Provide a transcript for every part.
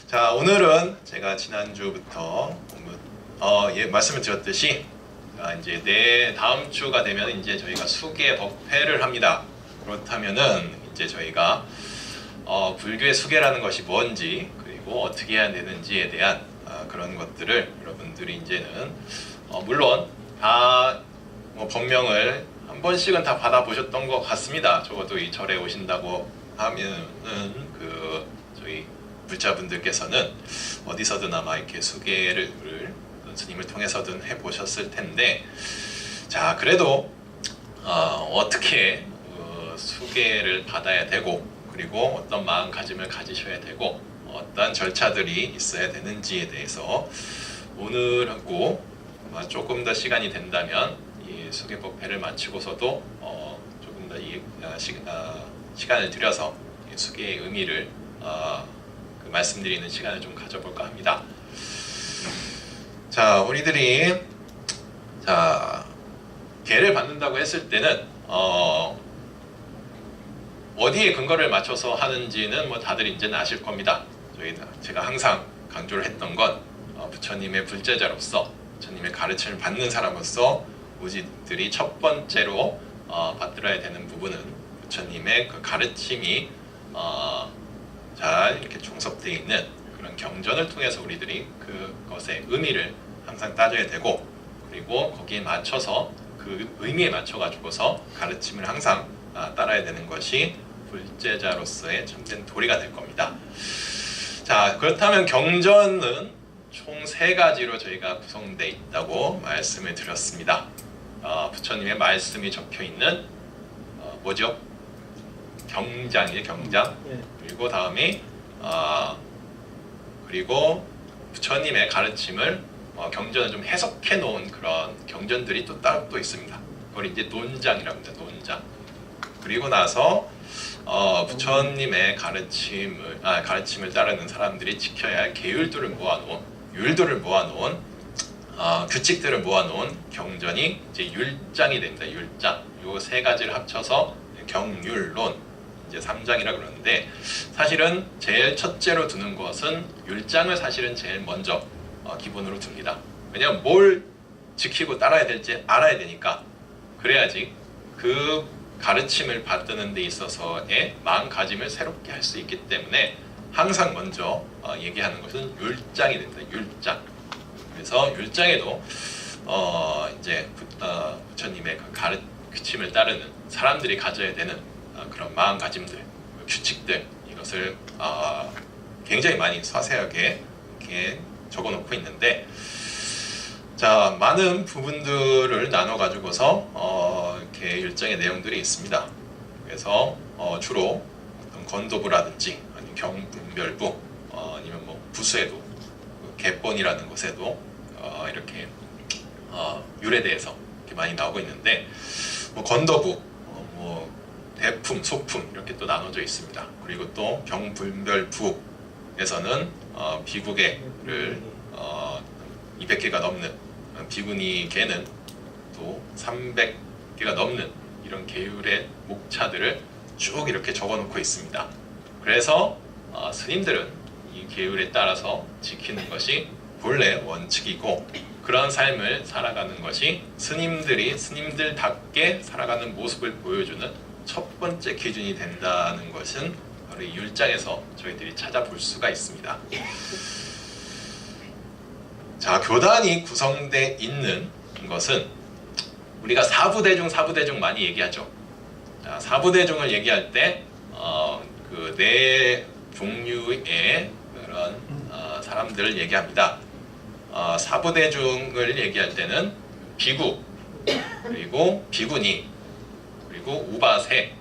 자, 오늘은 제가 지난주부터 말씀을 드렸듯이 이제 다음 주가 되면 이제 저희가 수계 법회를 합니다. 그렇다면은 이제 저희가 불교의 수계라는 것이 뭔지 그리고 어떻게 해야 되는지에 대한 그런 것들을 여러분들이 이제는 물론 다 법명을 한 번씩은 다 받아보셨던 것 같습니다. 적어도 이 절에 오신다고 하면은 저희 불자분들께서는 어디서든 아마 이렇게 수계를 스님을 통해서든 해보셨을 텐데, 자, 그래도 어떻게 수계를 받아야 되고 그리고 어떤 마음가짐을 가지셔야 되고 어떤 절차들이 있어야 되는지에 대해서 오늘하고 조금 더 시간이 된다면 이 수계법회를 마치고서도 조금 더 시간을 들여서 이 수계의 의미를 말씀드리는 시간을 좀 가져볼까 합니다. 자, 우리들이 계를 받는다고 했을 때는 어디에 근거를 맞춰서 하는지는 다들 이제는 아실 겁니다. 제가 항상 강조를 했던 건 부처님의 불제자로서 부처님의 가르침을 받는 사람으로서 우리들이 첫 번째로 받들어야 되는 부분은 부처님의 그 가르침이 잘 이렇게 종섭되어 있는 그런 경전을 통해서 우리들이 그것의 의미를 항상 따져야 되고, 그리고 거기에 맞춰서 그 의미에 맞춰 가지고서 가르침을 항상 따라야 되는 것이 불제자로서의 참된 도리가 될 겁니다. 자, 그렇다면 경전은 총 3가지로 저희가 구성되어 있다고 말씀을 드렸습니다. 부처님의 말씀이 적혀 있는 뭐죠? 경장이에요, 경장. 그리고 다음에 그리고 부처님의 가르침을 경전을 좀 해석해 놓은 그런 경전들이 또 따로 또 있습니다. 그걸 이제 논장이라고 합니다. 논장. 그리고 나서 부처님의 가르침을 따르는 사람들이 지켜야 할 계율들을 모아놓은, 율들을 모아놓은, 규칙들을 모아놓은 경전이 이제 율장이 됩니다. 율장. 요 3가지를 합쳐서 경율론 이제 3장이라 그러는데, 사실은 제일 첫째로 두는 것은 율장을 사실은 제일 먼저 기본으로 둡니다. 왜냐하면 뭘 지키고 따라야 될지 알아야 되니까, 그래야지 그 가르침을 받드는 데 있어서의 마음가짐을 새롭게 할 수 있기 때문에 항상 먼저 얘기하는 것은 율장이 됩니다. 율장. 그래서 율장에도 이제 부처님의 그 가르침을 따르는 사람들이 가져야 되는 그런 마음가짐들, 규칙들, 이것을 굉장히 많이 자세하게 이렇게 적어놓고 있는데, 자, 많은 부분들을 나눠 가지고서 이렇게 일정의 내용들이 있습니다. 그래서 주로 어떤 건도부라든지 아니면 경분별부, 아니면 부수에도 객본이라는 곳에도 이렇게 율에 대해서 이렇게 많이 나오고 있는데, 건도부, 대품, 소품 이렇게 또 나눠져 있습니다. 그리고 또 경분별부에서는 비구계를 200개가 넘는 비구니계는 또 300개가 넘는 이런 계율의 목차들을 쭉 이렇게 적어놓고 있습니다. 그래서 스님들은 이 계율에 따라서 지키는 것이 본래 원칙이고, 그런 삶을 살아가는 것이 스님들답게 살아가는 모습을 보여주는 첫 번째 기준이 된다는 것은 바로 이 율장에서 저희들이 찾아볼 수가 있습니다. 자, 교단이 구성되어 있는 것은 우리가 사부대중 많이 얘기하죠. 자, 사부대중을 얘기할 때 그 4종류의 그런 사람들을 얘기합니다. 사부대중을 얘기할 때는 비구, 그리고 비구니, 그리고 우바세,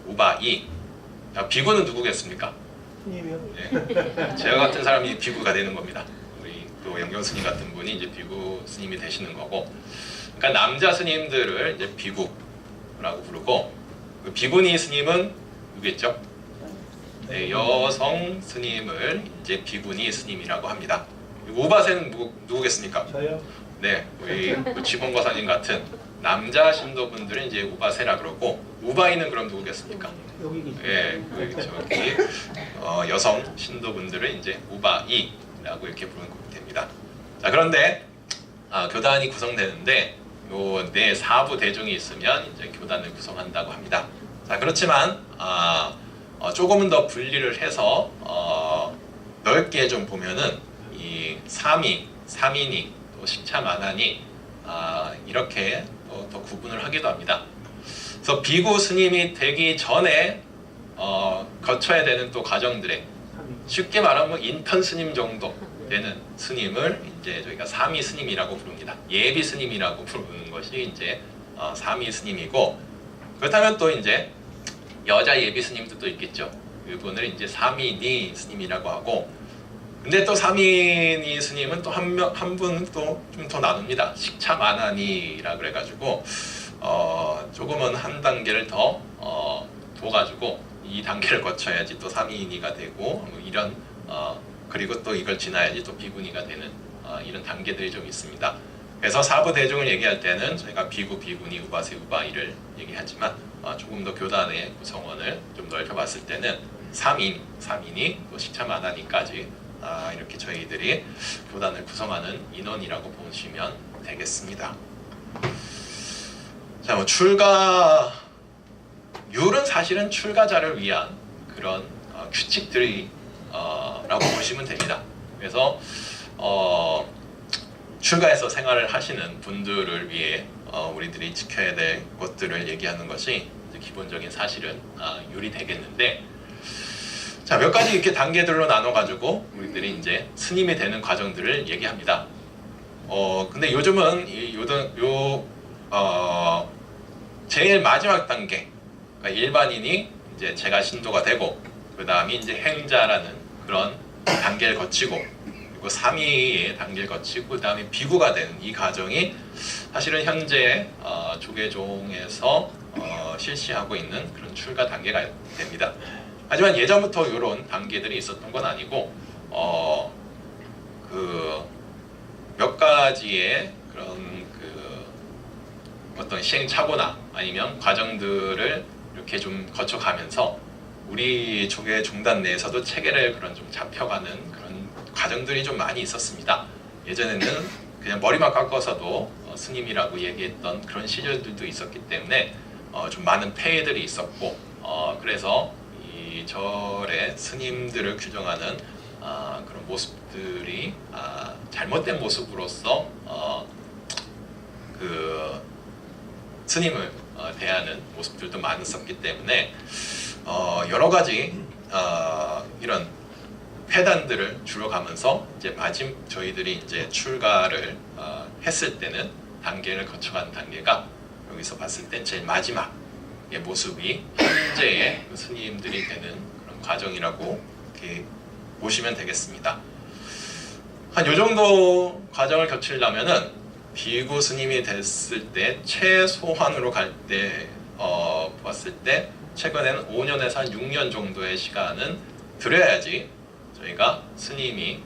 우바이. 자, 비구는 누구겠습니까? 스님이요? 네. 제가 같은 사람이 비구가 되는 겁니다. 우리 또 영경 스님 같은 분이 이제 비구 스님이 되시는 거고, 그러니까 남자 스님들을 이제 비구라고 부르고, 그 비구니 스님은 누구겠죠? 네, 여성 스님을 이제 비구니 스님이라고 합니다. 우바세는 누구겠습니까? 저요? 네, 우리 지봉거사님 같은 남자 신도분들은 이제 우바세라 그러고 우바이는 그럼 누구겠습니까? 여기 예, 저기 여성 신도분들은 이제 우바이라고 이렇게 부르면 됩니다. 자, 그런데 교단이 구성되는데 요 네 사부 대종이 있으면 이제 교단을 구성한다고 합니다. 자, 그렇지만 조금은 더 분리를 해서 넓게 좀 보면은 이 삼위, 삼인이 또 식차만한이 이렇게 더 구분을 하기도 합니다. 그래서 비구 스님이 되기 전에 거쳐야 되는 또 과정들에 쉽게 말하면 인턴 스님 정도 되는 스님을 이제 저희가 삼위 스님이라고 부릅니다. 예비 스님이라고 부르는 것이 이제 삼위 스님이고, 그렇다면 또 이제 여자 예비 스님도 또 있겠죠. 그분을 이제 삼위니 스님이라고 하고, 근데 또 삼위니 스님은 또 한 분은 또 좀 더 나눕니다. 식차만한이라 그래가지고 조금은 한 단계를 더 둬가지고 이 단계를 거쳐야지 또 삼위니가 되고 이런 그리고 또 이걸 지나야지 또 비구니가 되는 이런 단계들이 좀 있습니다. 그래서 사부 대종을 얘기할 때는 저희가 비구, 비구니, 우바세, 우바이를 얘기하지만 조금 더 교단의 구성원을 좀 넓혀봤을 때는 삼인이 또 식차만한이까지 이렇게 저희들이 교단을 구성하는 인원이라고 보시면 되겠습니다. 자, 뭐 출가율은 사실은 출가자를 위한 그런 규칙들이 라고 보시면 됩니다. 그래서 출가해서 생활을 하시는 분들을 위해 우리들이 지켜야 될 것들을 얘기하는 것이 이제 기본적인 사실은 율이 되겠는데, 자, 몇 가지 이렇게 단계들로 나눠가지고 우리들이 이제 스님이 되는 과정들을 얘기합니다. 근데 요즘은 제일 마지막 단계, 그러니까 일반인이 이제 제가 신도가 되고, 그 다음이 이제 행자라는 그런 단계를 거치고, 그리고 삼위의 단계를 거치고, 그 다음에 비구가 되는 이 과정이 사실은 현재 조계종에서 실시하고 있는 그런 출가 단계가 됩니다. 하지만 예전부터 이런 단계들이 있었던 건 아니고 몇 가지의 그런 어떤 시행착오나 아니면 과정들을 이렇게 좀 거쳐가면서 우리 조계 종단 내에서도 체계를 그런 좀 잡혀가는 그런 과정들이 좀 많이 있었습니다. 예전에는 그냥 머리만 깎아서도 스님이라고 얘기했던 그런 시절들도 있었기 때문에 좀 많은 폐해들이 있었고, 그래서 이 절의 스님들을 규정하는 그런 모습들이 잘못된 모습으로서 스님을 대하는 모습들도 많았었기 때문에 여러 가지 이런 폐단들을 줄여가면서 이제 저희들이 이제 출가를 했을 때는 단계를 거쳐가는 단계가 여기서 봤을 땐 제일 마지막의 모습이 현재의 스님들이 되는 그런 과정이라고 이렇게 보시면 되겠습니다. 한 요 정도 과정을 거치려면은 비구 스님이 됐을 때 최소한으로 갈 때 봤을 때 최근에는 5년에서 한 6년 정도의 시간은 들여야지 저희가 스님이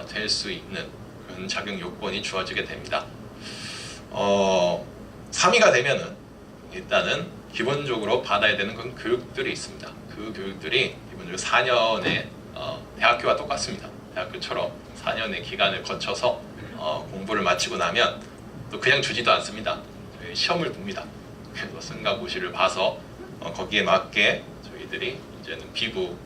될 수 있는 그런 자격 요건이 주어지게 됩니다. 3위가 되면은 일단은 기본적으로 받아야 되는 그런 교육들이 있습니다. 그 교육들이 기본적으로 4년의 대학교와 똑같습니다. 대학교처럼 4년의 기간을 거쳐서 공부를 마치고 나면 또 그냥 주지도 않습니다. 시험을 둡니다. 그래서 승가 고시를 봐서 거기에 맞게 저희들이 이제는 비구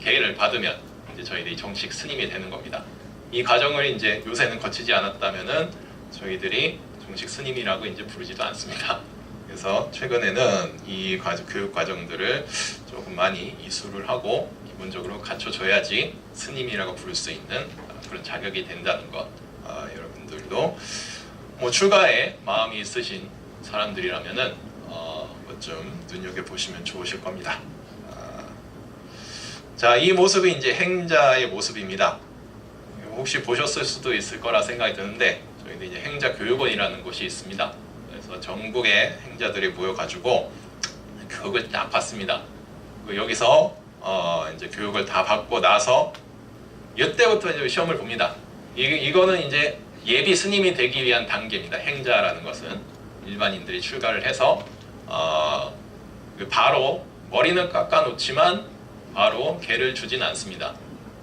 계를 받으면 이제 저희들이 정식 스님이 되는 겁니다. 이 과정을 이제 요새는 거치지 않았다면은 저희들이 정식 스님이라고 이제 부르지도 않습니다. 그래서 최근에는 이 교육 과정들을 조금 많이 이수를 하고 기본적으로 갖춰줘야지 스님이라고 부를 수 있는 그런 자격이 된다는 것, 여러분들도 뭐 출가에 마음이 있으신 사람들이라면은 좀 눈여겨 보시면 좋으실 겁니다. 자, 이 모습이 이제 행자의 모습입니다. 혹시 보셨을 수도 있을 거라 생각이 드는데 저희는 이제 행자 교육원이라는 곳이 있습니다. 그래서 전국의 행자들이 모여가지고 교육을 딱 받습니다. 여기서 이제 교육을 다 받고 나서 이때부터 이제 시험을 봅니다. 이거는 이제 예비 스님이 되기 위한 단계입니다. 행자라는 것은 일반인들이 출가를 해서 바로 머리는 깎아놓지만 바로 계를 주진 않습니다.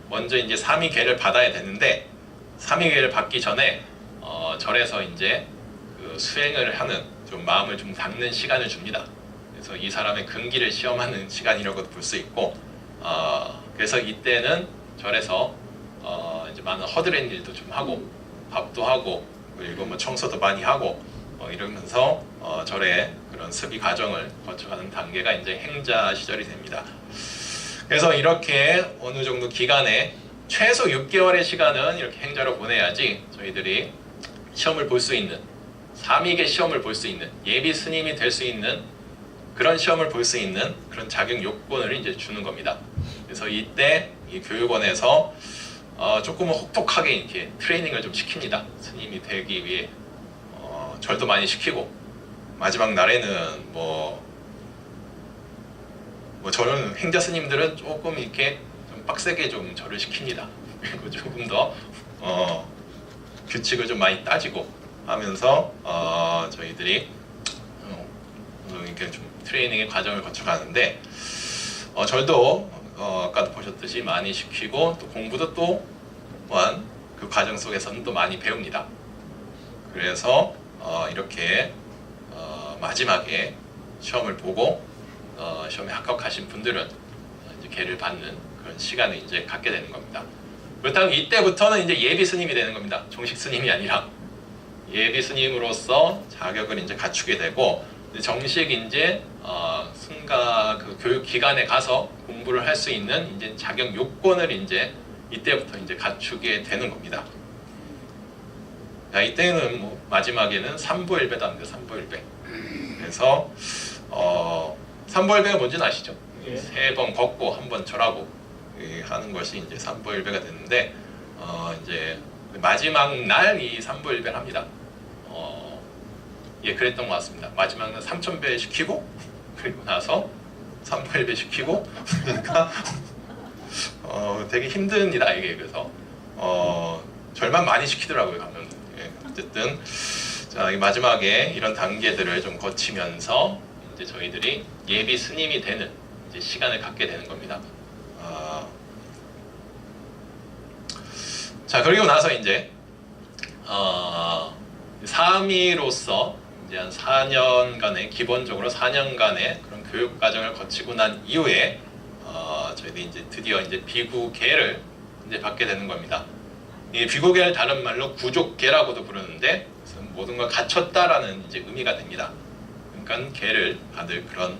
먼저 이제 삼위계를 받아야 되는데 삼위계를 받기 전에 절에서 이제 그 수행을 하는 좀 마음을 좀 닦는 시간을 줍니다. 그래서 이 사람의 근기를 시험하는 시간이라고도 볼 수 있고, 그래서 이때는 절에서 이제 많은 허드렛 일도 좀 하고 밥도 하고 그리고 뭐 청소도 많이 하고 이러면서 절의 그런 습의 과정을 거쳐가는 단계가 이제 행자 시절이 됩니다. 그래서 이렇게 어느 정도 기간에 최소 6개월의 시간은 이렇게 행자로 보내야지 저희들이 시험을 볼 수 있는, 삼위계 시험을 볼 수 있는, 예비 스님이 될 수 있는 그런 시험을 볼 수 있는 그런 자격 요건을 이제 주는 겁니다. 그래서 이때 이 교육원에서 조금은 혹독하게 이렇게 트레이닝을 좀 시킵니다. 스님이 되기 위해 절도 많이 시키고, 마지막 날에는 뭐 저는 행자 스님들은 조금 이렇게 좀 빡세게 좀 절을 시킵니다. 그리고 조금 더 규칙을 좀 많이 따지고 하면서 저희들이 이렇게 좀 트레이닝의 과정을 거쳐가는데, 절도 아까도 보셨듯이 많이 시키고 또 공부도 또한 그 과정 속에서는 또 많이 배웁니다. 그래서 이렇게 마지막에 시험을 보고 시험에 합격하신 분들은 이제 계를 받는 그런 시간을 이제 갖게 되는 겁니다. 그렇다면 이때부터는 이제 예비 스님이 되는 겁니다. 정식 스님이 아니라 예비 스님으로서 자격을 이제 갖추게 되고, 정식 이제 승가 그 교육 기관에 가서 공부를 할 수 있는 이제 자격 요건을 이제 이때부터 이제 갖추게 되는 겁니다. 자, 이때는 뭐 마지막에는 삼보일배도 합니다. 삼보일배. 그래서 삼보일배가 뭔지는 아시죠? 예. 3번 걷고 1번 절하고 하는 것이 이제 삼보일배가 되는데, 이제 마지막 날 이 삼보일배를 합니다. 예, 그랬던 것 같습니다. 마지막 날 3000배 시키고 그리고 나서 삼보일배 시키고 그러니까 되게 힘듭니다 이게. 그래서 절만 많이 시키더라고요 가면. 예, 어쨌든 자, 이 마지막에 이런 단계들을 좀 거치면서 이제 저희들이 예비 스님이 되는 이제 시간을 갖게 되는 겁니다. 자, 그리고 나서 이제 삼위로서 이제 한 4년간의 기본적으로 4년간의 그런 교육 과정을 거치고 난 이후에 저희들이 이제 드디어 이제 비구계를 이제 받게 되는 겁니다. 이 비구계를 다른 말로 구족계라고도 부르는데 모든 걸 갖췄다라는 이제 의미가 됩니다. 그러니까 계를 받을 그런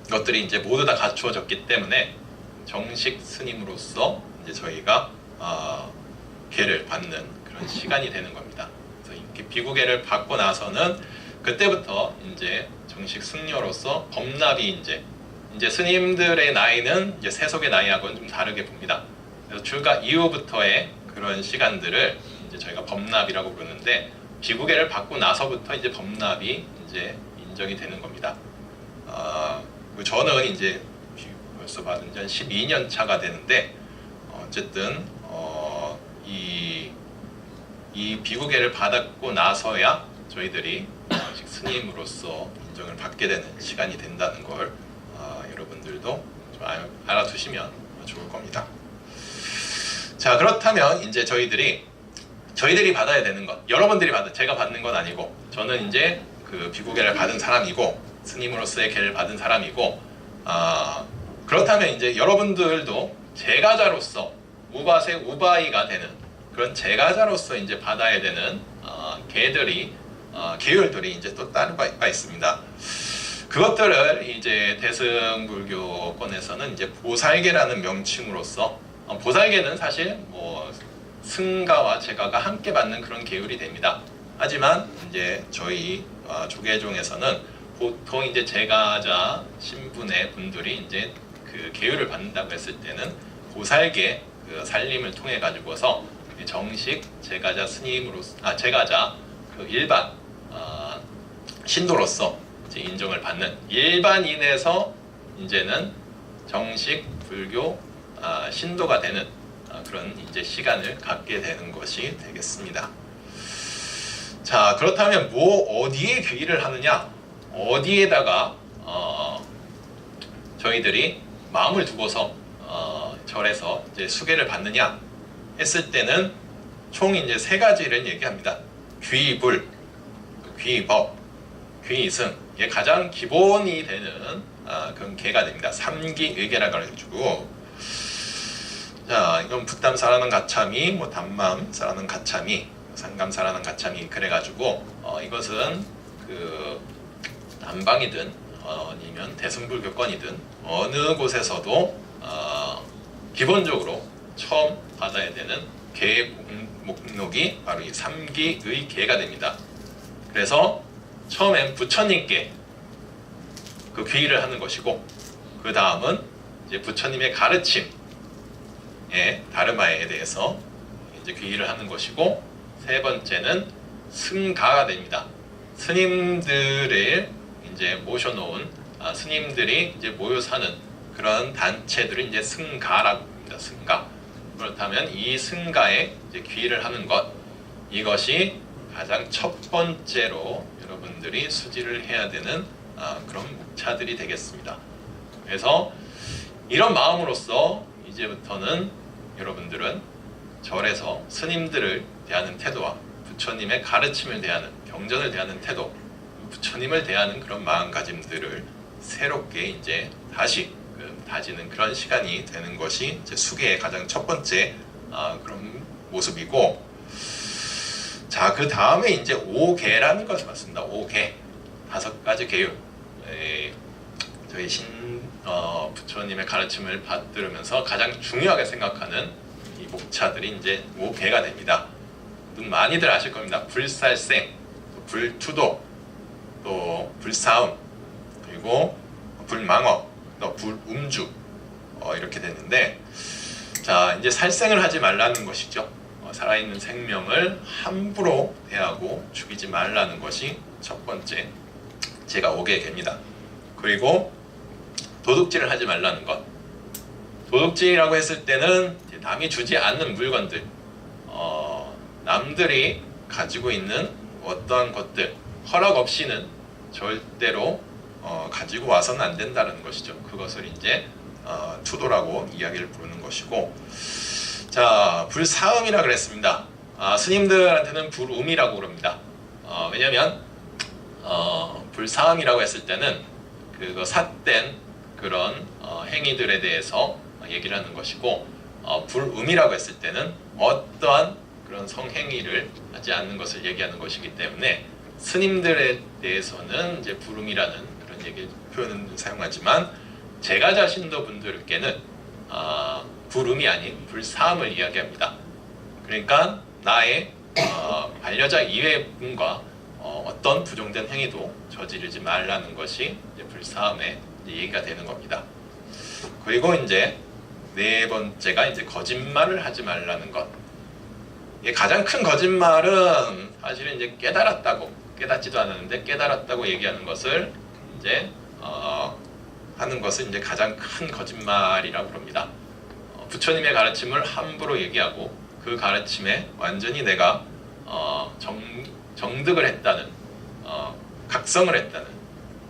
것들이 이제 모두 다 갖추어졌기 때문에 정식 스님으로서 이제 저희가 계를 받는 그런 시간이 되는 겁니다. 그래서 이렇게 비구계를 받고 나서는 그때부터 이제 정식 승려로서 법납이 이제 스님들의 나이는 이제 세속의 나이하고는 좀 다르게 봅니다. 그래서 출가 이후부터의 그런 시간들을 이제 저희가 법납이라고 부르는데, 비구계를 받고 나서부터 이제 법납이 이제 인정이 되는 겁니다. 저는 이제 벌써 받은 지 한 12년 차가 되는데, 어쨌든 이 비구계를 받았고 나서야 저희들이 정식 스님으로서 인정을 받게 되는 시간이 된다는 걸 여러분들도 좀 알아두시면 좋을 겁니다. 자, 그렇다면 이제 저희들이 받아야 되는 것, 여러분들이 제가 받는 건 아니고, 저는 이제 그 비구계를 받은 사람이고 스님으로서의 계를 받은 사람이고, 그렇다면 이제 여러분들도 제가자로서 우바세 우바이가 되는 그런 제가자로서 이제 받아야 되는 계율들이 이제 또 따로 가 있습니다. 그것들을 이제 대승불교권에서는 이제 보살계라는 명칭으로서, 보살계는 사실 뭐 승가와 제가가 함께 받는 그런 계율이 됩니다. 하지만 이제 저희 조계종에서는 보통 이제 제가자 신분의 분들이 이제 그 계율을 받는다고 했을 때는 보살계 그 살림을 통해 가지고서 정식 제가자 스님으로서 제가자 그 일반 신도로서 이제 인정을 받는, 일반인에서 이제는 정식 불교 신도가 되는 그런 이제 시간을 갖게 되는 것이 되겠습니다. 자, 그렇다면 어디에 귀의를 하느냐? 어디에다가 저희들이 마음을 두고서 절에서 이제 수계를 받느냐 했을 때는 총 이제 세 가지를 얘기합니다. 귀불, 귀법, 귀승. 이게 가장 기본이 되는 그런 계가 됩니다. 삼기의계라고 해가지고, 자, 이건 북담사라는 가참이, 뭐 담맘사라는 가참이, 상감사라는 가참이 그래가지고 이것은 그 남방이든 아니면 대승불교권이든 어느 곳에서도 기본적으로 처음 받아야 되는 계 목록이 바로 이 삼기의 계가 됩니다. 그래서 처음엔 부처님께 그 귀의를 하는 것이고, 그 다음은 이제 부처님의 가르침의 다르마에 대해서 이제 귀의를 하는 것이고, 세 번째는 승가가 됩니다. 스님들을 이제 모셔놓은 스님들이 이제 모여 사는 그런 단체들을 이제 승가라고 합니다. 승가. 그렇다면 이 승가에 이제 귀의를 하는 것, 이것이 가장 첫 번째로 여러분들이 수지를 해야 되는 그런 목차들이 되겠습니다. 그래서 이런 마음으로써 이제부터는 여러분들은 절에서 스님들을 대하는 태도와 부처님의 가르침을 대하는, 경전을 대하는 태도, 부처님을 대하는 그런 마음가짐들을 새롭게 이제 다시 다지는 그런 시간이 되는 것이 이제 수계의 가장 첫 번째 그런 모습이고, 자, 그 다음에 이제 5계라는 것을 봤습니다. 5계, 5가지 계율. 저희 부처님의 가르침을 받들으면서 가장 중요하게 생각하는 이 목차들이 이제 5계가 됩니다. 많이들 아실 겁니다. 불살생, 불투도, 또 불사음, 그리고 불망어, 또 불음주, 이렇게 되는데, 자, 이제 살생을 하지 말라는 것이죠. 살아있는 생명을 함부로 대하고 죽이지 말라는 것이 첫 번째, 제가 5계 계입니다. 그리고 도둑질을 하지 말라는 것. 도둑질이라고 했을 때는 남이 주지 않는 물건들, 남들이 가지고 있는 어떠한 것들, 허락 없이는 절대로 가지고 와서는 안 된다는 것이죠. 그것을 이제 투도라고 이야기를 부르는 것이고, 자, 불사음이라 그랬습니다. 스님들한테는 불음이라고 그럽니다. 왜냐하면 불사음이라고 했을 때는 그거 삿된 그런 행위들에 대해서 얘기를 하는 것이고, 불음이라고 했을 때는 어떠한 그런 성행위를 하지 않는 것을 얘기하는 것이기 때문에, 스님들에 대해서는 이제 불음이라는 그런 표현을 사용하지만, 제가 자신도 분들께는 불음이 아닌 불사음을 이야기합니다. 그러니까 나의 반려자 이외의 분과 어떤 부정된 행위도 저지르지 말라는 것이 이제 불사음의 얘기가 되는 겁니다. 그리고 이제 네 번째가 이제 거짓말을 하지 말라는 것. 이게 가장 큰 거짓말은 사실은 이제 깨닫지도 않았는데 깨달았다고 얘기하는 것을 이제 하는 것은 이제 가장 큰 거짓말이라고 합니다. 부처님의 가르침을 함부로 얘기하고 그 가르침에 완전히 내가 정득을 했다는, 각성을 했다는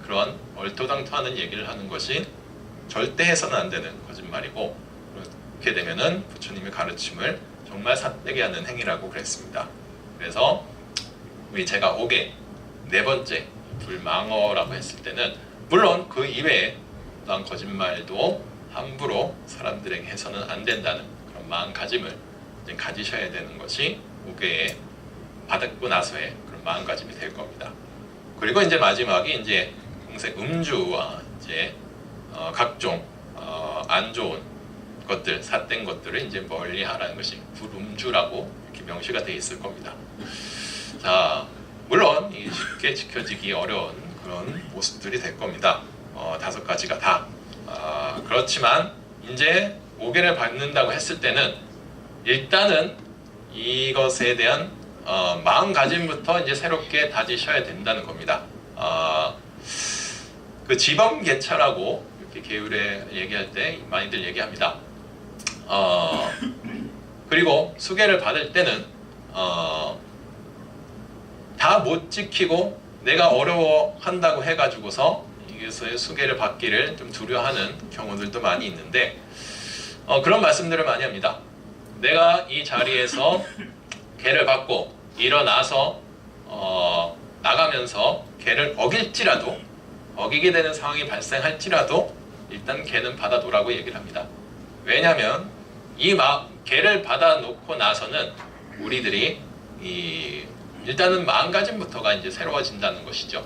그런 얼토당토하는 얘기를 하는 것이 절대 해서는 안 되는 거짓말이고, 그렇게 되면은 부처님의 가르침을 정말 삿되게 하는 행위라고 그랬습니다. 그래서 제가 5개, 네 번째 불망어라고 했을 때는 물론 그 이외에 어떠한 거짓말도 함부로 사람들에게 해서는 안 된다는 그런 마음가짐을 이제 가지셔야 되는 것이 5개의 받고 나서의 그런 마음가짐이 될 겁니다. 그리고 이제 마지막이 이제 공색 음주와 이제 각종 안 좋은 것들, 삿된 것들을 이제 멀리하라는 것이 불음주라고 이렇게 명시가 되어 있을 겁니다. 자, 물론 쉽게 지켜지기 어려운 그런 모습들이 될 겁니다. 5가지가 다. 그렇지만 이제 5개를 받는다고 했을 때는 일단은 이것에 대한 마음가짐부터 이제 새롭게 다지셔야 된다는 겁니다. 그 지범계차라고 이렇게 계율에 얘기할 때 많이들 얘기합니다. 그리고 수계를 받을 때는 다 못 지키고 내가 어려워한다고 해가지고서 이것의 수계를 받기를 좀 두려워하는 경우들도 많이 있는데 그런 말씀들을 많이 합니다. 내가 이 자리에서 계를 받고 일어나서 나가면서 계를 어길지라도 어기게 되는 상황이 발생할지라도 일단 계는 받아놓으라고 얘기를 합니다. 왜냐하면 이 계를 받아놓고 나서는 우리들이 일단은 마음가짐부터가 이제 새로워진다는 것이죠.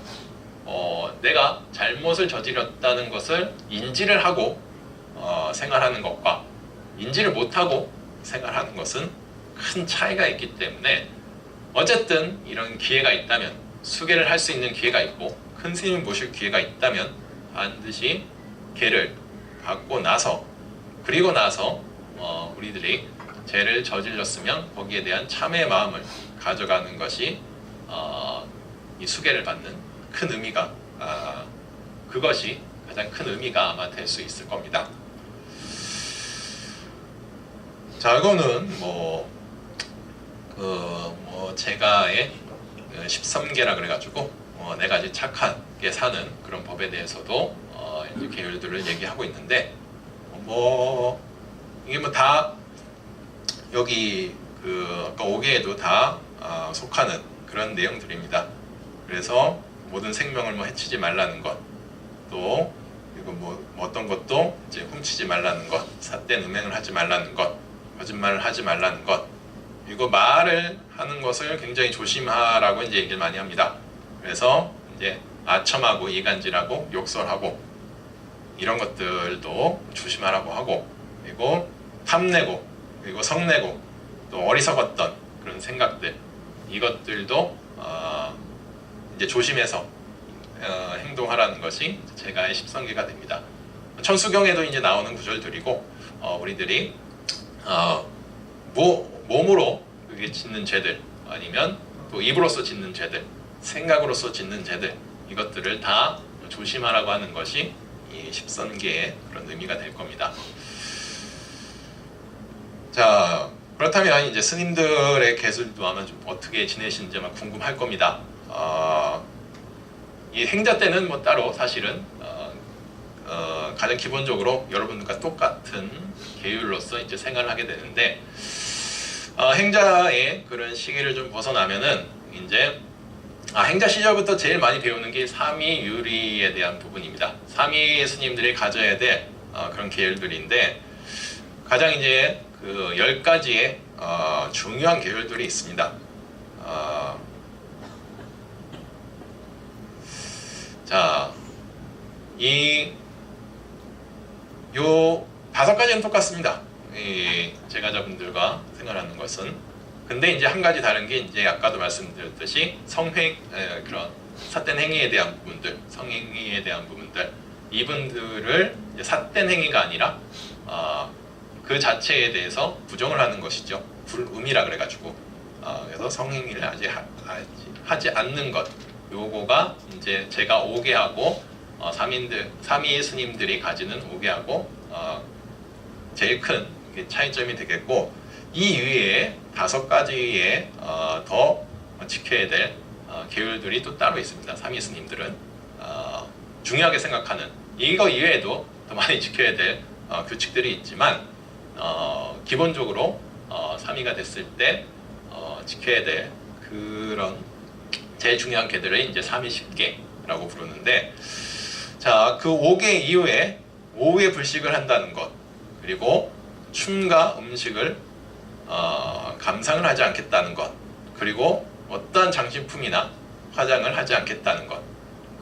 내가 잘못을 저질렀다는 것을 인지를 하고 생활하는 것과 인지를 못하고 생활하는 것은 큰 차이가 있기 때문에 어쨌든 이런 기회가 있다면 수계를 할 수 있는 기회가 있고 큰 스님을 모실 기회가 있다면 반드시 계를 받고 나서 그리고 나서 우리들이 죄를 저질렀으면 거기에 대한 참회의 마음을 가져가는 것이 이 수계를 받는 큰 의미가 그것이 가장 큰 의미가 아마 될 수 있을 겁니다. 자, 이거는 제가의 13계라 그래가지고 4가지 착하게 사는 그런 법에 대해서도 이제 계율들을 얘기하고 있는데 이게 다 여기 아까 5계에도 다 속하는 그런 내용들입니다. 그래서 모든 생명을 해치지 말라는 것, 또 그리고 어떤 것도 이제 훔치지 말라는 것, 삿된 음행을 하지 말라는 것, 거짓말을 하지 말라는 것, 그리고 말을 하는 것을 굉장히 조심하라고 이제 얘기를 많이 합니다. 그래서 이제 아첨하고 이간질하고 욕설하고 이런 것들도 조심하라고 하고, 그리고 탐내고 그리고 성내고 또 어리석었던 그런 생각들, 이것들도 이제 조심해서 행동하라는 것이 제가의 13계가 됩니다. 천수경에도 이제 나오는 구절들이고 우리들이 몸으로 그게 짓는 죄들, 아니면 또 입으로서 짓는 죄들, 생각으로서 짓는 죄들, 이것들을 다 조심하라고 하는 것이 이 13계의 그런 의미가 될 겁니다. 자, 그렇다면 이제 스님들의 계술도 아마 좀 어떻게 지내시는지 아마 궁금할 겁니다. 이 행자 때는 따로 사실은 가장 기본적으로 여러분들과 똑같은 계율로서 이제 생활을 하게 되는데, 행자의 그런 시기를 좀 벗어나면은 이제 행자 시절부터 제일 많이 배우는 게 삼위유리에 대한 부분입니다. 삼위 스님들이 가져야 될 그런 계율들인데, 가장 이제 그 10가지의 중요한 계율들이 있습니다. 자, 요 5가지는 똑같습니다. 이 제가자분들과 생활하는 것은. 근데 이제 한 가지 다른 게 이제 아까도 말씀드렸듯이 그런 삿된 행위에 대한 부분들, 성행위에 대한 부분들, 이분들을 이제 삿된 행위가 아니라 그 자체에 대해서 부정을 하는 것이죠. 불음이라 그래가지고 그래서 성행위를 하지 않는 것, 요거가 이제 제가 5계하고 삼위 스님들이 가지는 5계하고 제일 큰 차이점이 되겠고, 이 이외에 5가지의 더 지켜야 될 계율들이 또 따로 있습니다. 삼위 스님들은 중요하게 생각하는 이거 이외에도 더 많이 지켜야 될 규칙들이 있지만 기본적으로 삼위가 됐을 때 지켜야 될 그런 제일 중요한 계들을 이제 삼위십계라고 부르는데, 자, 그 5계 이후에 오후에 불식을 한다는 것, 그리고 춤과 음식을 감상을 하지 않겠다는 것, 그리고 어떠한 장신품이나 화장을 하지 않겠다는 것,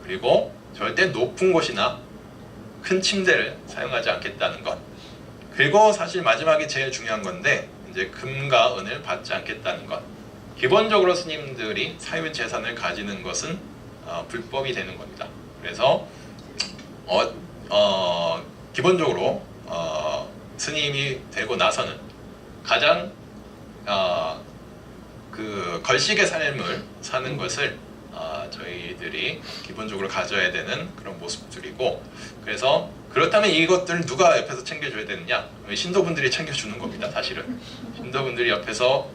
그리고 절대 높은 곳이나 큰 침대를 사용하지 않겠다는 것, 그리고 사실 마지막이 제일 중요한 건데 이제 금과 은을 받지 않겠다는 것. 기본적으로 스님들이 사유 재산을 가지는 것은 불법이 되는 겁니다. 그래서 기본적으로 스님이 되고 나서는 가장 그 걸식의 삶을 사는 것을 저희들이 기본적으로 가져야 되는 그런 모습들이고, 그래서 그렇다면 이것들을 누가 옆에서 챙겨줘야 되느냐? 신도분들이 챙겨주는 겁니다. 사실은 신도분들이 옆에서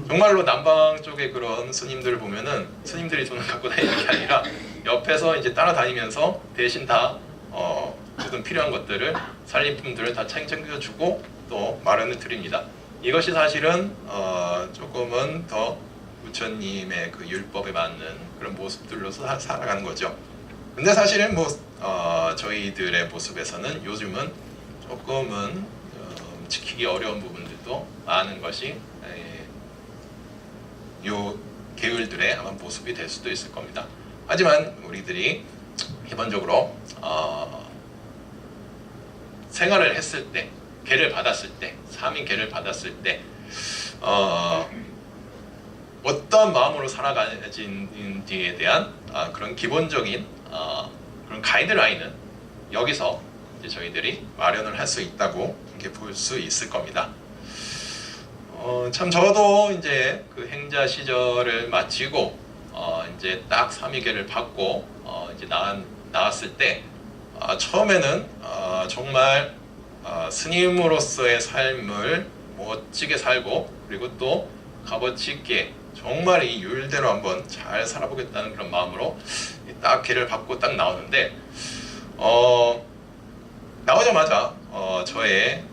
정말로 남방 쪽의 그런 스님들을 보면은 스님들이 돈을 갖고 다니는 게 아니라 옆에서 이제 따라다니면서 대신 다 모든 필요한 것들을 살림품들을 다 챙겨주고 또 마련해 드립니다. 이것이 사실은 조금은 더 부처님의 그 율법에 맞는 그런 모습들로서 살아가는 거죠. 근데 사실은 뭐 저희들의 모습에서는 요즘은 조금은 지키기 어려운 부분들도 많은 것이 요 계율들의 아마 모습이 될 수도 있을 겁니다. 하지만 우리들이 기본적으로 생활을 했을 때, 계를 받았을 때, 삼위계를 받았을 때 어떤 마음으로 살아가는지에 대한 그런 기본적인 그런 가이드라인은 여기서 이제 저희들이 마련을 할 수 있다고 이렇게 볼 수 있을 겁니다. 참 저도 이제 그 행자 시절을 마치고 이제 딱 삼위계를 받고 이제 나왔을 때 처음에는 정말 스님으로서의 삶을 멋지게 살고 그리고 또 값어치 있게 정말 이 율대로 한번 잘 살아보겠다는 그런 마음으로 딱 계를 받고 딱 나오는데 나오자마자 저의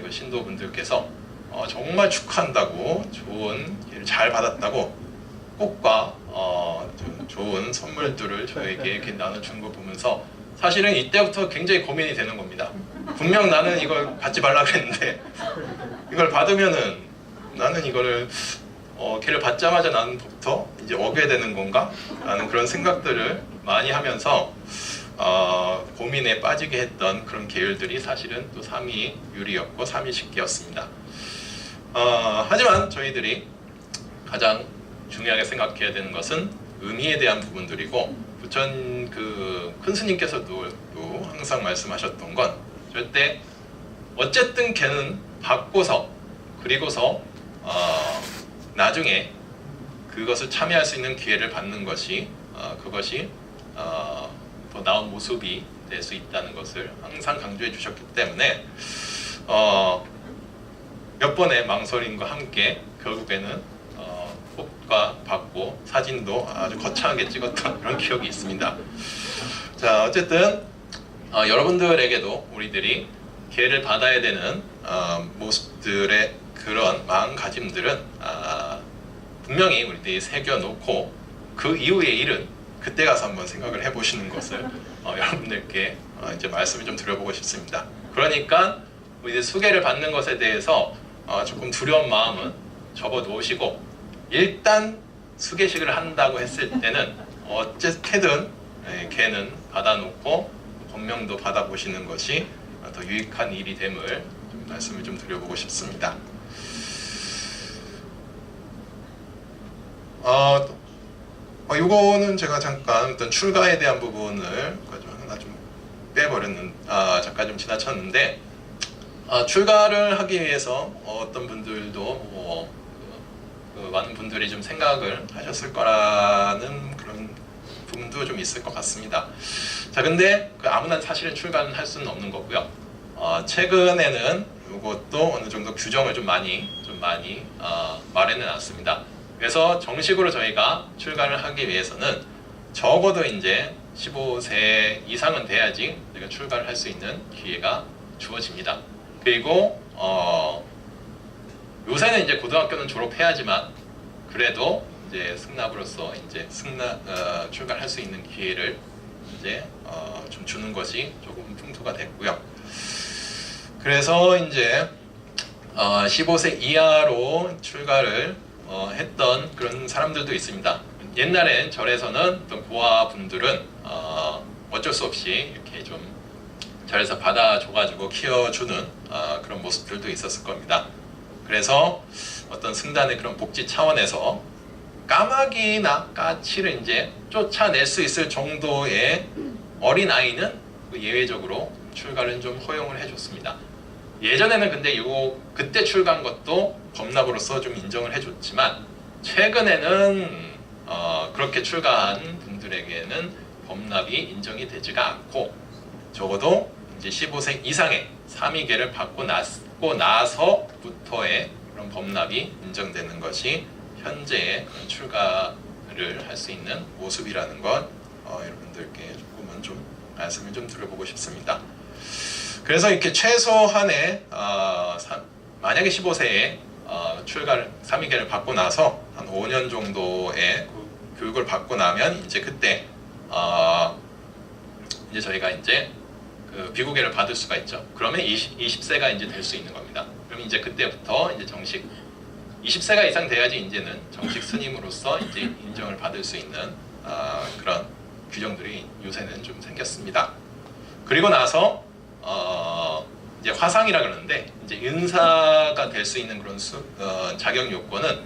그 신도분들께서 정말 축하한다고 좋은 계를 잘 받았다고 꽃과 좋은 선물들을 저에게 이렇게 나눠준 거 보면서 사실은 이때부터 굉장히 고민이 되는 겁니다. 분명 나는 이걸 받지 말라 그랬는데 이걸 받으면은 나는 이거를 걔를 받자마자 나는부터 이제 어게 되는 건가? 라는 그런 생각들을 많이 하면서 고민에 빠지게 했던 그런 계율들이 사실은 또 삼위율이었고 삼위식계였습니다. 하지만 저희들이 가장 중요하게 생각해야 되는 것은 의미에 대한 부분들이고 부천 그 큰 스님께서도 또 항상 말씀하셨던 건 절대 어쨌든 걔는 받고서 그리고서 나중에 그것을 참여할 수 있는 기회를 받는 것이 그것이 더 나은 모습이 될 수 있다는 것을 항상 강조해 주셨기 때문에 몇 번의 망설임과 함께 결국에는 꽃과 받고 사진도 아주 거창하게 찍었던 그런 기억이 있습니다. 자, 어쨌든 여러분들에게도 우리들이 기회를 받아야 되는 모습들의 그런 마음가짐들은 분명히 우리들이 새겨놓고 그 이후의 일은 그때 가서 한번 생각을 해보시는 것을 여러분들께 이제 말씀을 좀 드려보고 싶습니다. 그러니까 우리들 수계를 받는 것에 대해서 조금 두려운 마음은 접어놓으시고 일단 수계식을 한다고 했을 때는 어쨌든 걔는 받아놓고 법명도 받아보시는 것이 더 유익한 일이 됨을 말씀을 좀 드려보고 싶습니다. 이거는 제가 잠깐 어떤 출가에 대한 부분을 하나 좀 잠깐 좀 지나쳤는데 출가를 하기 위해서 어떤 분들도 많은 분들이 좀 생각을 하셨을 거라는 그런 부분도 좀 있을 것 같습니다. 자, 근데 아무나 사실은 출가는 할 수는 없는 거고요. 최근에는 이것도 어느 정도 규정을 좀 많이 마련해 놨습니다. 그래서 정식으로 저희가 출가를 하기 위해서는 적어도 이제 15세 이상은 돼야지 우리가 출가를 할 수 있는 기회가 주어집니다. 그리고 요새는 이제 고등학교는 졸업해야지만 그래도 이제 승납으로서 이제 출가를 할 수 있는 기회를 이제 좀 주는 것이 조금 풍토가 됐고요. 그래서 이제 15세 이하로 출가를 했던 그런 사람들도 있습니다. 옛날엔 절에서는 어떤 고아분들은 어쩔 수 없이 이렇게 좀 절에서 받아줘가지고 키워주는 그런 모습들도 있었을 겁니다. 그래서 어떤 승단의 그런 복지 차원에서 까마귀나 까치를 이제 쫓아낼 수 있을 정도의 어린 아이는 예외적으로 출가를 좀 허용을 해줬습니다. 예전에는 근데 그때 출가한 것도 범납으로서 좀 인정을 해줬지만 최근에는 그렇게 출가한 분들에게는 범납이 인정이 되지가 않고 적어도 이제 15세 이상의 삼위계를 받고 나서부터의 그런 범납이 인정되는 것이 현재의 출가를 할 수 있는 모습이라는 것 여러분들께 조금은 좀 말씀을 좀 드려보고 싶습니다. 그래서 이렇게 최소한의 만약에 15세에 출가를 삼위계를 받고 나서 한 5년 정도의 교육을 받고 나면 이제 그때 이제 저희가 이제 그 비구계를 받을 수가 있죠. 그러면 20세가 이제 될 수 있는 겁니다. 그럼 이제 그때부터 이제 정식 20세가 이상 돼야지 이제는 정식 스님으로서 이제 인정을 받을 수 있는 그런 규정들이 요새는 좀 생겼습니다. 그리고 나서 이제 화상이라 그러는데 이제 은사가 될 수 있는 그런 자격 요건은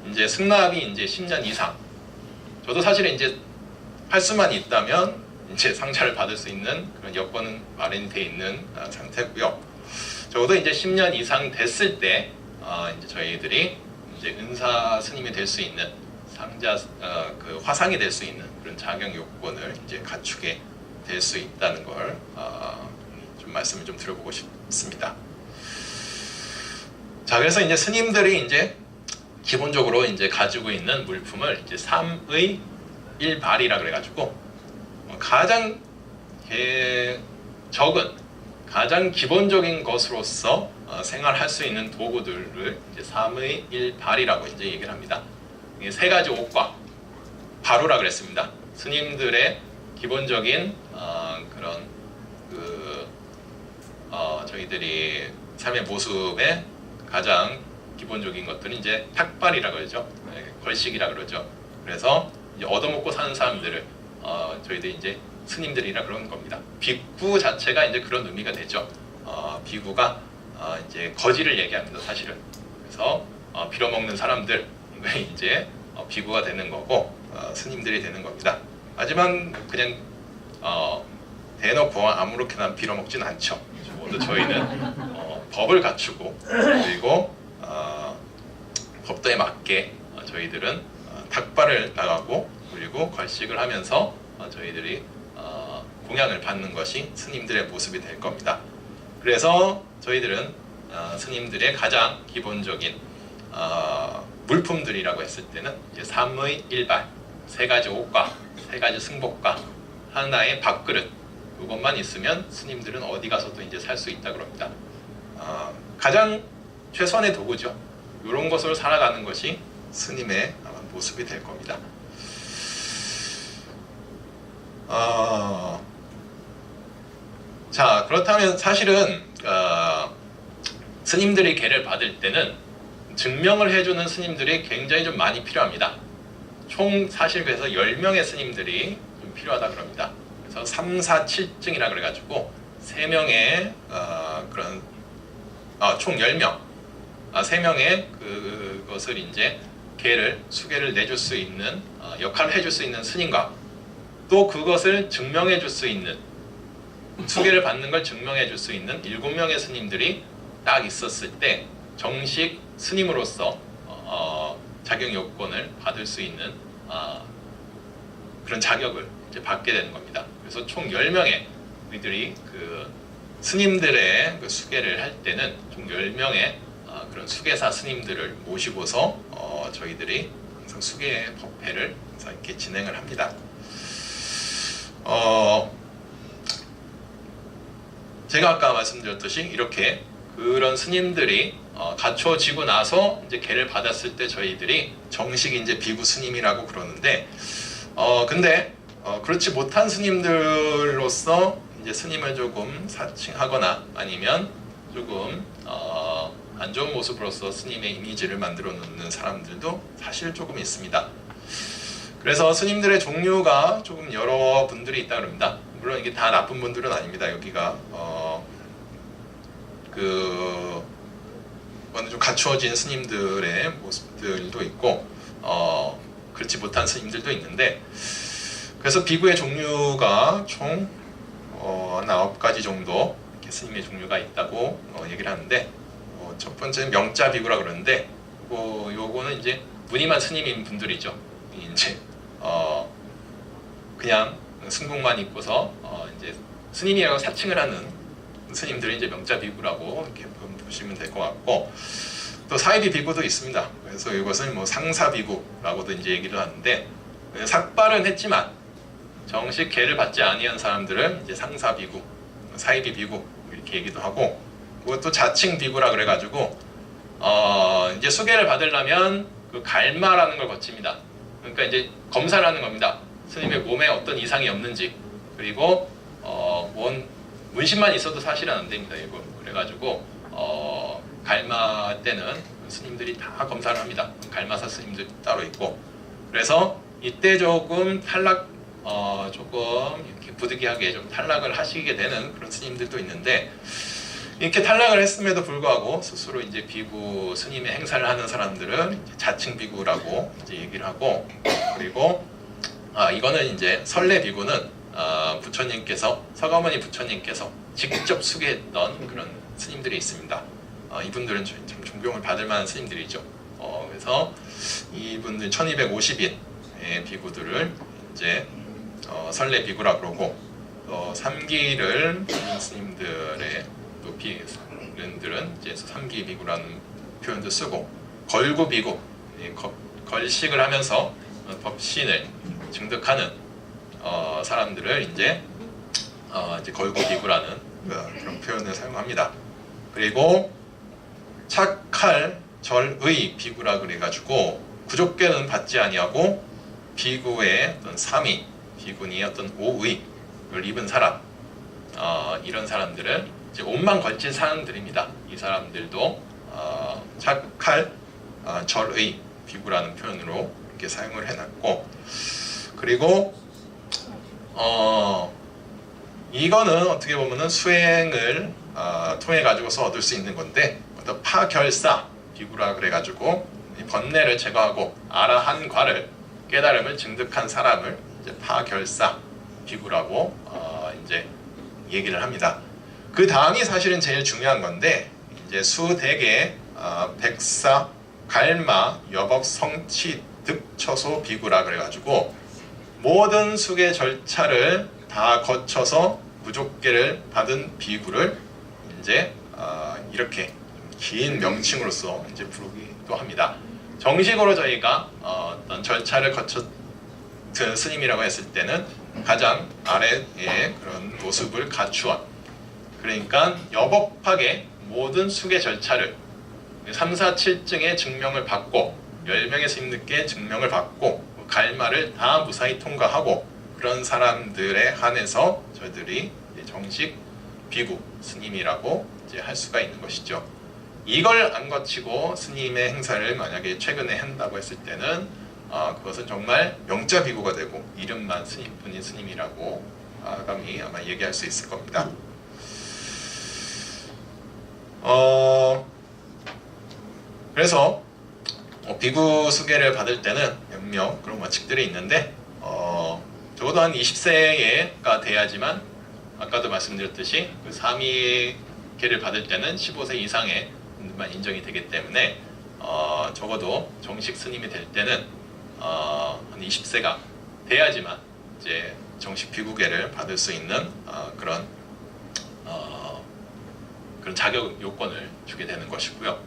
이제 승납이 이제 10년 이상. 저도 사실은 이제 할 수만 있다면 이제 상자를 받을 수 있는 그런 여건은 마련이 돼 있는 상태고요. 적어도 이제 10년 이상 됐을 때 이제 저희들이 이제 은사 스님이 될 수 있는 상자 그 화상이 될 수 있는 그런 자격 요건을 이제 갖추게 될 수 있다는 걸 좀 말씀을 좀 드려보고 싶습니다. 자, 그래서 이제 스님들이 이제 기본적으로 이제 가지고 있는 물품을 이제 3의 1발이라 그래가지고 가장 적은 가장 기본적인 것으로서 생활할 수 있는 도구들을 이제 3의 1발이라고 이제 얘기를 합니다. 이게 세 가지 옷과 바루라 그랬습니다. 스님들의 기본적인 그런 저희들이 삶의 모습의 가장 기본적인 것들은 이제 탁발이라 그러죠. 걸식이라 그러죠. 그래서 이제 얻어먹고 사는 사람들을 저희들이 이제 스님들이라 그런 겁니다. 비구 자체가 이제 그런 의미가 되죠. 비구가 이제 거지를 얘기합니다. 사실은. 그래서 빌어먹는 사람들 이제 비구가 되는 거고 스님들이 되는 겁니다. 하지만 그냥 대놓고 아무렇게나 빌어먹지는 않죠. 모두 저희는 법을 갖추고 그리고 법도에 맞게 저희들은 닭발을 나가고 그리고 걸식을 하면서 저희들이 공양을 받는 것이 스님들의 모습이 될 겁니다. 그래서 저희들은 스님들의 가장 기본적인 물품들이라고 했을 때는 이제 3의 1발, 세 가지 옷과 세 가지 승복과 하나의 밥그릇, 이것만 있으면 스님들은 어디 가서도 이제 살 수 있다 그럽니다. 가장 최선의 도구죠. 이런 것으로 살아가는 것이 스님의 모습이 될 겁니다. 자, 그렇다면 사실은 스님들이 계를 받을 때는 증명을 해주는 스님들이 굉장히 좀 많이 필요합니다. 총 사실 그래서 10명의 스님들이 좀 필요하다 그럽니다. 그래서 3, 4, 7증이라 그래가지고 3명의 그런 총 10명 3명의 그것을 이제 수계를 내줄 수 있는 역할을 해줄 수 있는 스님과 또 그것을 증명해 줄 수 있는 수계를 받는 걸 증명해 줄 수 있는 7명의 스님들이 딱 있었을 때 정식 스님으로서 자격 요건을 받을 수 있는 그런 자격을 이제 받게 되는 겁니다. 그래서 총 10명의 우리들이 그 스님들의 그 수계를 할 때는 총 10명의 그런 수계사 스님들을 모시고서 저희들이 항상 수계 법회를 항상 이렇게 진행을 합니다. 제가 아까 말씀드렸듯이 이렇게 그런 스님들이 갖춰지고 나서 이제 계를 받았을 때 저희들이 정식 이제 비구 스님이라고 그러는데 근데 그렇지 못한 스님들로서 이제 스님을 조금 사칭하거나 아니면 조금 안 좋은 모습으로서 스님의 이미지를 만들어 놓는 사람들도 사실 조금 있습니다. 그래서 스님들의 종류가 조금 여러 분들이 있다 그럽니다. 물론 이게 다 나쁜 분들은 아닙니다. 여기가 어느 좀 갖추어진 스님들의 모습들도 있고 그렇지 못한 스님들도 있는데 그래서 비구의 종류가 총 한 9가지 정도 이렇게 스님의 종류가 있다고 얘기를 하는데 첫 번째는 명자 비구라 그러는데 요거는 이제 무늬만 스님인 분들이죠. 이제 그냥 승복만 입고서 이제 스님이라고 사칭을 하는 스님들이 이제 명자 비구라고 이렇게 보시면 될 것 같고 또 사이비 비구도 있습니다. 그래서 이것을 뭐 상사 비구라고도 이제 얘기를 하는데, 삭발은 했지만 정식 계를 받지 아니한 사람들을 이제 상사 비구, 사이비 비구 이렇게 얘기도 하고, 그것도 자칭 비구라 그래가지고 이제 수계를 받으려면 그 갈마라는 걸 거칩니다. 그러니까 이제 검사를 하는 겁니다. 스님의 몸에 어떤 이상이 없는지, 그리고 뭔 문신만 있어도 사실은 안 됩니다. 이거 그래가지고 갈마 때는 스님들이 다 검사를 합니다. 갈마사 스님들 따로 있고, 그래서 이때 조금 탈락, 조금 이렇게 부득이하게 좀 탈락을 하시게 되는 그런 스님들도 있는데, 이렇게 탈락을 했음에도 불구하고 스스로 이제 비구 스님의 행사를 하는 사람들은 이제 자칭 비구라고 이제 얘기를 하고, 그리고 이거는 이제 설례 비구는 부처님께서, 서가모니 부처님께서 직접 수계했던 그런 스님들이 있습니다. 이분들은 참 존경을 받을 만한 스님들이죠. 그래서 이분들 1250인 비구들을 이제 설례 비구라 그러고, 3기를 받는 스님들의 또 비구들은 이제 3기 비구라는 표현도 쓰고, 걸구 비구, 걸식을 하면서 법신을 증득하는 사람들을 이제 걸구 비구라는 그런 표현을 사용합니다. 그리고 착할 절의 비구라 그래가지고 구족계는 받지 아니하고 비구의 어떤 삼위, 비구니 어떤 오의를 입은 사람, 이런 사람들을 이제 옷만 걸친 사람들입니다. 이 사람들도 착할 절의 비구라는 표현으로 이렇게 사용을 해놨고, 그리고 이거는 어떻게 보면은 수행을 통해 가지고서 얻을 수 있는 건데, 어떤 파결사 비구라 그래가지고 번뇌를 제거하고 아라한과를, 깨달음을 증득한 사람을 이제 파결사 비구라고 이제 얘기를 합니다. 그 다음이 사실은 제일 중요한 건데, 이제 수대계 백사 갈마 여법 성치 득처소 비구라 그래가지고 모든 수계 절차를 다 거쳐서 무족계를 받은 비구를 이제 이렇게 긴 명칭으로서 이제 부르기도 합니다. 정식으로 저희가 어떤 절차를 거쳐 스님이라고 했을 때는 가장 아래의 그런 모습을 갖추어, 그러니까 여법하게 모든 수계 절차를 3, 4, 7증의 증명을 받고 10명의 스님들께 증명을 받고 갈마를 다 무사히 통과하고, 그런 사람들에 한해서 저희들이 정식 비구 스님이라고 이제 할 수가 있는 것이죠. 이걸 안 거치고 스님의 행사를 만약에 최근에 한다고 했을 때는 그것은 정말 명자 비구가 되고 이름만 스님뿐인 스님이라고 감히 아마 얘기할 수 있을 겁니다. 그래서 비구 수계를 받을 때는 몇몇 그런 원칙들이 있는데, 적어도 한 20세가 돼야지만, 아까도 말씀드렸듯이 그 3위계를 받을 때는 15세 이상의 분들만 인정이 되기 때문에 적어도 정식 스님이 될 때는 한 20세가 돼야지만 이제 정식 비구계를 받을 수 있는 그런 자격 요건을 주게 되는 것이고요.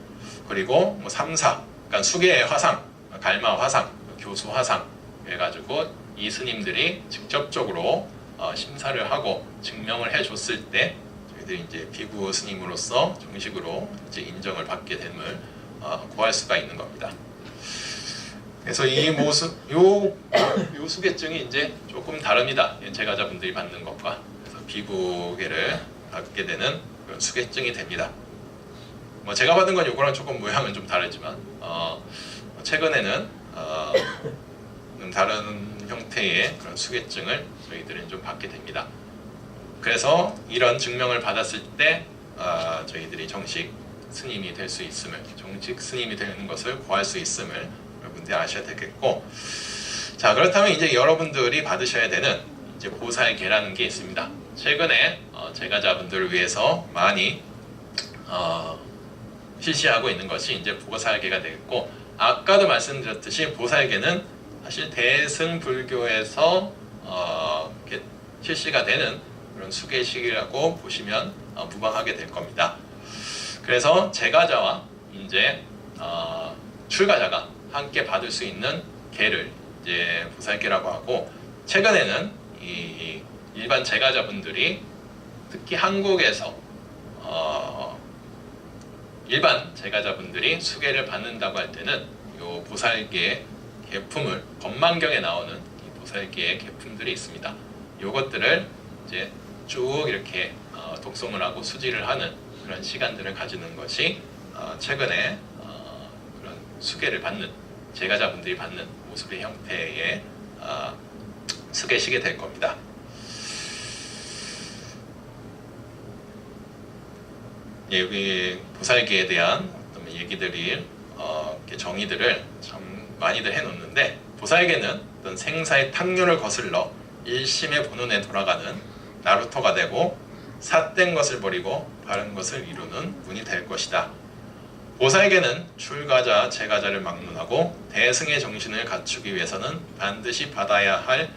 그리고 뭐 3, 4, 그러니까 수계의 화상, 갈마 화상, 교수 화상 해가지고 이 스님들이 직접적으로 심사를 하고 증명을 해줬을 때 저희들이 이제 비구 스님으로서 정식으로 이제 인정을 받게 됨을 구할 수가 있는 겁니다. 그래서 이 모습, 요 수계증이 이제 조금 다릅니다. 제가자분들이 받는 것과. 그래서 비구계를 받게 되는 그런 수계증이 됩니다. 뭐 제가 받은 건 요거랑 조금 모양은 좀 다르지만 최근에는 좀 다른 형태의 그런 수계증을 저희들은 좀 받게 됩니다. 그래서 이런 증명을 받았을 때 저희들이 정식 스님이 될 수 있음을, 정식 스님이 되는 것을 구할 수 있음을 여러분들이 아셔야 되겠고, 자, 그렇다면 이제 여러분들이 받으셔야 되는 이제 보살계라는 게 있습니다. 최근에 제가자분들을 위해서 많이 실시하고 있는 것이 이제 보살계가 되겠고, 아까도 말씀드렸듯이 보살계는 사실 대승불교에서 이렇게 실시가 되는 그런 수계식이라고 보시면 무방하게 될 겁니다. 그래서 제가자와 이제 출가자가 함께 받을 수 있는 계를 이제 보살계라고 하고, 최근에는 이 일반 제가자분들이 특히 한국에서 일반 제가자분들이 수계를 받는다고 할 때는 이 보살계 계품을, 법망경에 나오는 이 보살계의 계품들이 있습니다. 요것들을 이제 쭉 이렇게 독송을 하고 수지를 하는 그런 시간들을 가지는 것이 최근에 그런 수계를 받는 제가자분들이 받는 모습의 형태의 수계식이 될 겁니다. 예, 여기 보살계에 대한 어떤 얘기들이 정의들을 참 많이들 해놓는데, 보살계는 어떤 생사의 탁류를 거슬러 일심의 본원에 돌아가는 나루토가 되고, 삿된 것을 버리고 바른 것을 이루는 문이 될 것이다. 보살계는 출가자, 제가자를 막론하고 대승의 정신을 갖추기 위해서는 반드시 받아야 할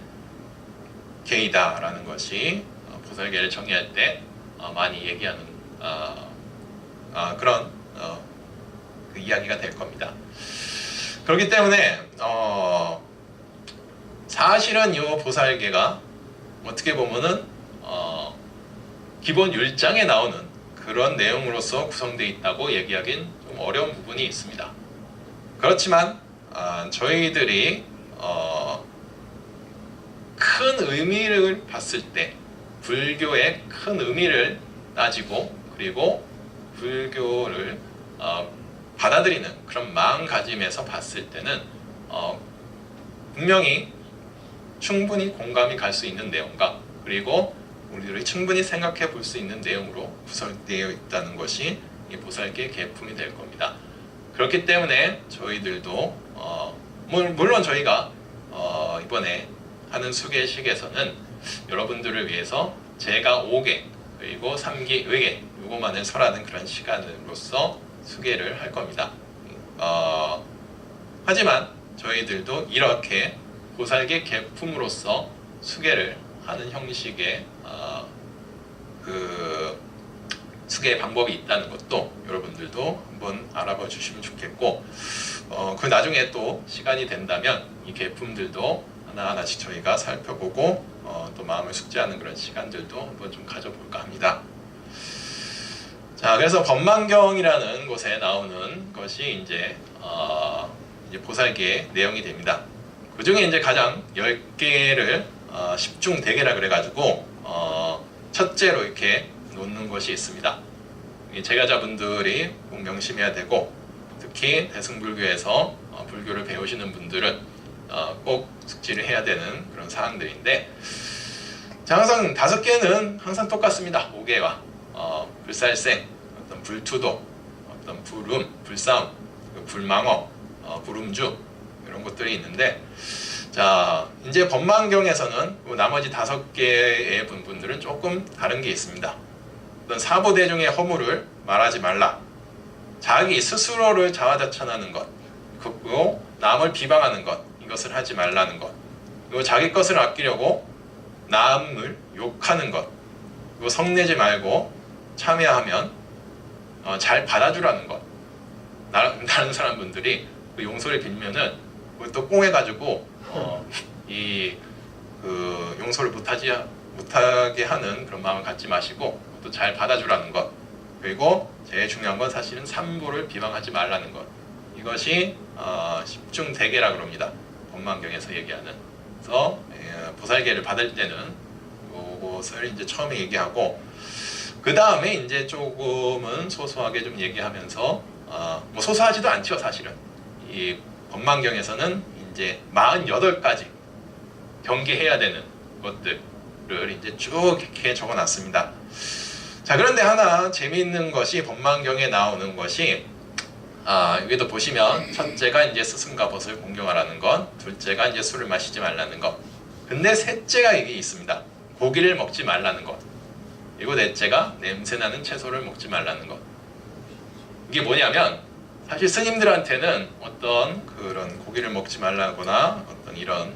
계이다 라는 것이 보살계를 정의할 때 많이 얘기하는 그런 그 이야기가 될 겁니다. 그렇기 때문에 사실은 이 보살계가 어떻게 보면은 기본 율장에 나오는 그런 내용으로서 구성되어 있다고 얘기하기는 좀 어려운 부분이 있습니다. 그렇지만 저희들이 큰 의미를 봤을 때, 불교의 큰 의미를 따지고 그리고 불교를 받아들이는 그런 마음가짐에서 봤을 때는 분명히 충분히 공감이 갈 수 있는 내용과, 그리고 우리들이 충분히 생각해 볼 수 있는 내용으로 구성되어 있다는 것이 이 보살계 계품이 될 겁니다. 그렇기 때문에 저희들도 물론 저희가 이번에 하는 수계식에서는 여러분들을 위해서 제가 5개 그리고 3기 의계 요거만을 설하는 그런 시간으로서 수계를 할 겁니다. 하지만 저희들도 이렇게 보살계 계품으로서 수계를 하는 형식의 그 수계의 방법이 있다는 것도 여러분들도 한번 알아봐 주시면 좋겠고, 그 나중에 또 시간이 된다면 이 계품들도 하나하나씩 저희가 살펴보고 또 마음을 숙지하는 그런 시간들도 한번 좀 가져볼까 합니다. 자, 그래서 법망경이라는 곳에 나오는 것이 이제 보살계의 내용이 됩니다. 그 중에 이제 가장 10개를 십중대계라 그래가지고 첫째로 이렇게 놓는 것이 있습니다. 제가자분들이 꼭 명심해야 되고, 특히 대승불교에서 불교를 배우시는 분들은 꼭 숙지를 해야 되는 그런 사항들인데, 항상 5개는 항상 똑같습니다. 5개와 불살생, 어떤 불투도, 어떤 불음, 불싸움, 불망어, 불음주 이런 것들이 있는데, 자, 이제 법망경에서는 나머지 5개의 분들은 조금 다른 게 있습니다. 어떤 사보대중의 허물을 말하지 말라. 자기 스스로를 자화자찬하는 것, 그리고 남을 비방하는 것, 이것을 하지 말라는 것. 그리고 자기 것을 아끼려고 남을 욕하는 것, 그리고 성내지 말고 참여하면 잘 받아주라는 것. 다른 사람분들이 그 용서를 빌면은 또 꽁해가지고 그 용서를 못하게 하는 그런 마음을 갖지 마시고 또 잘 받아주라는 것. 그리고 제일 중요한 건 사실은 삼부를 비방하지 말라는 것. 이것이 십중대계라 그럽니다. 법망경에서 얘기하는. 그래서 보살계를 받을 때는 이것을 이제 처음에 얘기하고, 그 다음에 이제 조금은 소소하게 좀 얘기하면서 뭐 소소하지도 않죠. 사실은 이 법망경에서는 이제 48가지 경계해야 되는 것들을 이제 쭉 이렇게 적어놨습니다. 자, 그런데 하나 재미있는 것이 법망경에 나오는 것이 여기도 보시면 첫째가 이제 스승과 벗을 공경하라는 것, 둘째가 이제 술을 마시지 말라는 것, 근데 셋째가 이게 있습니다. 고기를 먹지 말라는 것, 그리고 넷째가 냄새나는 채소를 먹지 말라는 것. 이게 뭐냐면 사실 스님들한테는 어떤 그런 고기를 먹지 말라거나 어떤 이런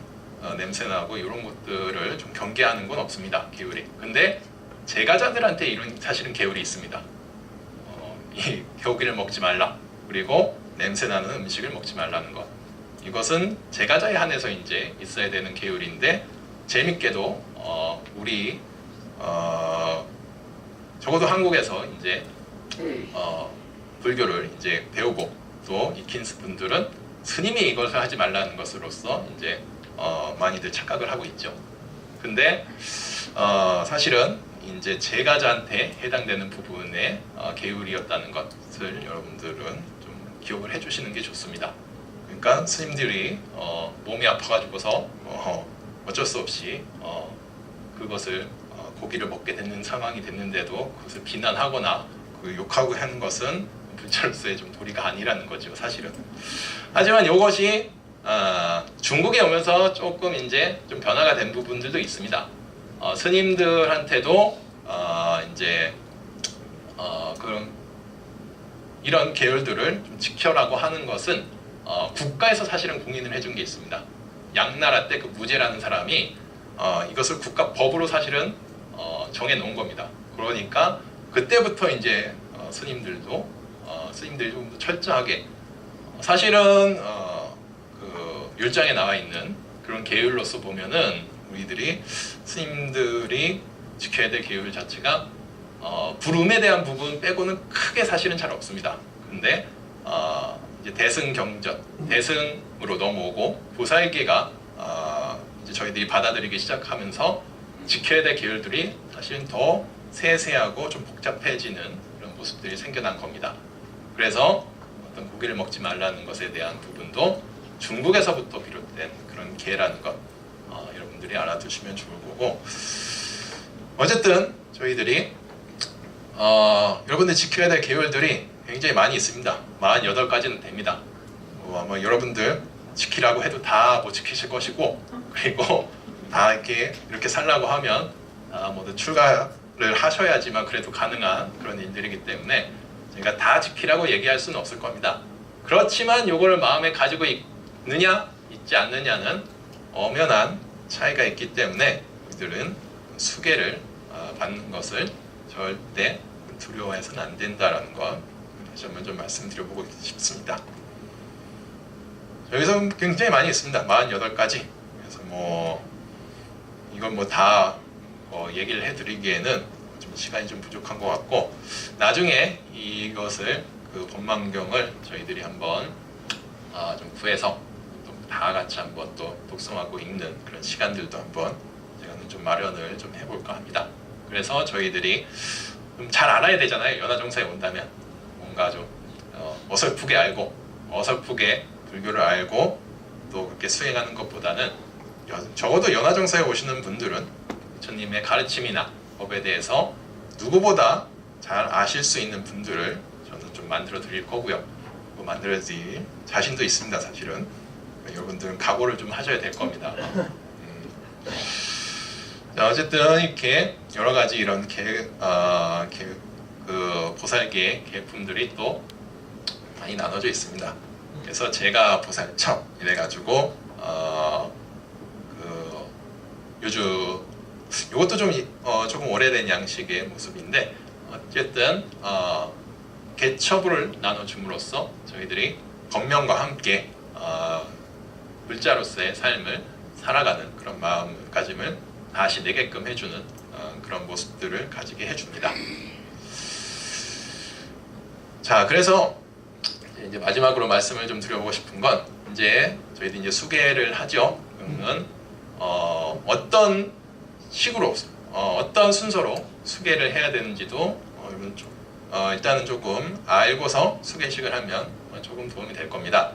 냄새나고 이런 것들을 좀 경계하는 건 없습니다. 계율이. 근데 제가자들한테 이런 사실은 계율이 있습니다. 이 고기를 먹지 말라, 그리고 냄새나는 음식을 먹지 말라는 것. 이것은 제가자에 한해서 이제 있어야 되는 계율인데, 재밌게도 우리 적어도 한국에서 이제 불교를 이제 배우고 또 익힌 분들은 스님이 이것을 하지 말라는 것으로서 이제 많이들 착각을 하고 있죠. 근데 사실은 이제 제가자한테 해당되는 부분의 계율이었다는 것을 여러분들은 좀 기억을 해주시는 게 좋습니다. 그러니까 스님들이 몸이 아파가지고서 어쩔 수 없이 그것을 고기를 먹게 되는 상황이 됐는데도 그것을 비난하거나 욕하고 하는 것은 불자로서의 좀 도리가 아니라는 거죠, 사실은. 하지만 이것이 중국에 오면서 조금 이제 좀 변화가 된 부분들도 있습니다. 스님들한테도 이제 그런 이런 계율들을 좀 지켜라고 하는 것은 국가에서 사실은 공인을 해준 게 있습니다. 양나라 때 그 무제라는 사람이 이것을 국가 법으로 사실은 정해 놓은 겁니다. 그러니까 그때부터 이제 스님들도 좀 더 철저하게 사실은 그 율장에 나와 있는 그런 계율로서 보면은 우리들이 스님들이 지켜야 될 계율 자체가 불음에 대한 부분 빼고는 크게 사실은 잘 없습니다. 근데 이제 대승경전, 대승으로 넘어오고 보살계가 이제 저희들이 받아들이기 시작하면서 지켜야 될 계율들이 사실은 더 세세하고 좀 복잡해지는 그런 모습들이 생겨난 겁니다. 그래서 어떤 고기를 먹지 말라는 것에 대한 부분도 중국에서부터 비롯된 그런 계라는 것 여러분들이 알아두시면 좋을 거고, 어쨌든 저희들이 여러분들이 지켜야 될 계율들이 굉장히 많이 있습니다. 48가지는 됩니다. 아마 여러분들 지키라고 해도 다 못 지키실 것이고, 그리고 다 이렇게 살라고 하면 모두 출가를 하셔야지만 그래도 가능한 그런 일들이기 때문에 제가 다 지키라고 얘기할 수는 없을 겁니다. 그렇지만 요거를 마음에 가지고 있느냐 있지 않느냐는 엄연한 차이가 있기 때문에 우리들은 수계를 받는 것을 절대 두려워해서는 안 된다라는 것 다시 한번 좀 말씀드려보고 싶습니다. 여기서 굉장히 많이 있습니다. 48가지. 그래서 이건 다 얘기를 해드리기에는 좀 시간이 좀 부족한 것 같고, 나중에 이것을 그 법망경을 저희들이 한번 좀 구해서 또 다 같이 한번 또 독송하고 읽는 그런 시간들도 한번 제가는 좀 마련을 좀 해볼까 합니다. 그래서 저희들이 좀 잘 알아야 되잖아요. 연화정사에 온다면 뭔가 좀 어설프게 알고 어설프게 불교를 알고 또 그렇게 수행하는 것보다는 적어도 연화정사에 오시는 분들은 부처님의 가르침이나 법에 대해서 누구보다 잘 아실 수 있는 분들을 저는 좀 만들어 드릴 거고요. 만들어 드릴 자신도 있습니다, 사실은. 여러분들은 각오를 좀 하셔야 될 겁니다. 자, 어쨌든 이렇게 여러 가지 이런 그 보살계의 계품들이 또 많이 나눠져 있습니다. 그래서 제가 보살청 이래가지고 요즘 이것도 좀 조금 오래된 양식의 모습인데, 어쨌든 개처부를 나눠줌으로써 저희들이 법명과 함께 불자로서의 삶을 살아가는 그런 마음가짐을 다시 내게끔 해주는 그런 모습들을 가지게 해줍니다. 자, 그래서 이제 마지막으로 말씀을 좀 드려보고 싶은 건, 이제 저희들이 이제 수계를 하죠. 그러면 어떤 식으로 어떤 순서로 수계를 해야 되는지도 일단은 조금 알고서 수계식을 하면 조금 도움이 될 겁니다.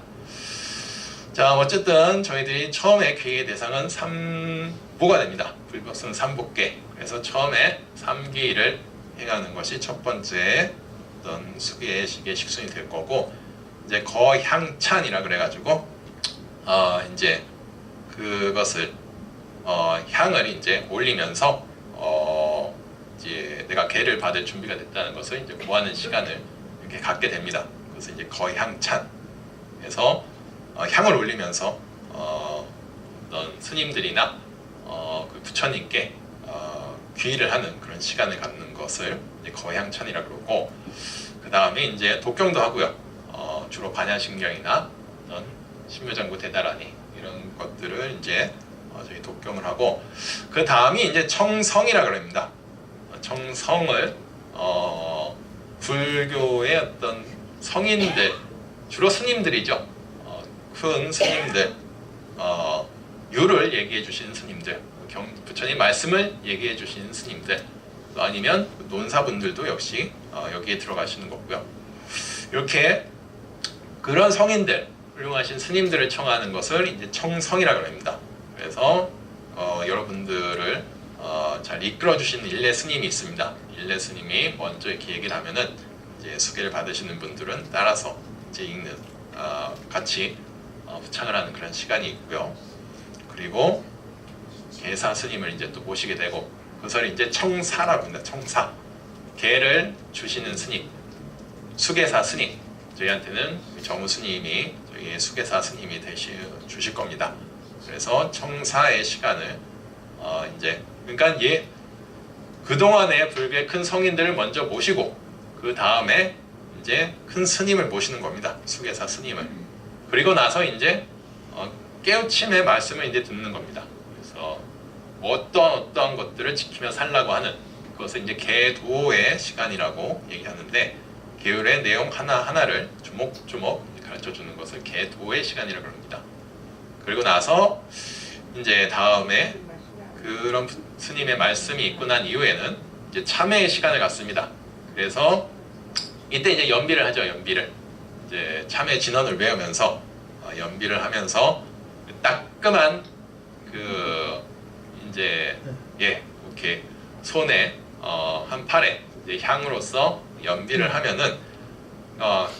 자, 어쨌든 저희들이 처음에 귀의 대상은 삼보가 됩니다. 불법성 삼보계. 그래서 처음에 삼기를 행하는 것이 첫 번째 어떤 수계식의 식순이 될 거고, 이제 거향찬이라 그래가지고 이제 그것을 향을 이제 올리면서 이제 내가 계를 받을 준비가 됐다는 것을 이제 고하는 시간을 이렇게 갖게 됩니다. 그래서 이제 거향찬. 그래서 향을 올리면서 어떤 스님들이나 그 부처님께 귀의를 하는 그런 시간을 갖는 것을 이제 거향찬이라 그러고, 그 다음에 이제 독경도 하고요. 주로 반야신경이나 어떤 신묘장구 대다라니 이런 것들을 이제 저희 독경을 하고, 그 다음이 이제 청성이라 그럽니다. 청성을 불교의 어떤 성인들, 주로 스님들이죠. 큰 스님들, 유를 얘기해 주신 스님들, 부처님 말씀을 얘기해 주신 스님들, 또 아니면 논사분들도 역시 여기에 들어가시는 거고요. 이렇게 그런 성인들, 훌륭하신 스님들을 청하는 것을 이제 청성이라고 합니다. 그래서 여러분들을 잘 이끌어 주시는 일례 스님이 있습니다. 일례 스님이 먼저 이렇게 얘기를 하면은 이제 수계를 받으시는 분들은 따라서 이제 읽는, 같이 후창을 하는 그런 시간이 있고요. 그리고 계사 스님을 이제 또 모시게 되고, 그것을 이제 청사라고 합니다. 청사, 계를 주시는 스님, 수계사 스님, 저희한테는 정우 스님이 저희의 수계사 스님이 주실 겁니다. 그래서 청사의 시간을 이제, 그러니까 그동안의 불교의 큰 성인들을 먼저 모시고 그 다음에 이제 큰 스님을 모시는 겁니다. 수계사 스님을. 그리고 나서 이제 깨우침의 말씀을 이제 듣는 겁니다. 그래서 어떠한 것들을 지키며 살라고 하는, 그것을 이제 계도의 시간이라고 얘기하는데, 계율의 내용 하나하나를 조목조목 가르쳐 주는 것을 계도의 시간이라고 합니다. 그리고 나서 이제 다음에 그런 스님의 말씀이 있고 난 이후에는 이제 참회의 시간을 갖습니다. 그래서 이때 이제 연비를 하죠. 연비를 이제 참회 진언을 외우면서 연비를 하면서 따끔한 이제 이렇게 손에 한 팔에 이제 향으로서 연비를 하면은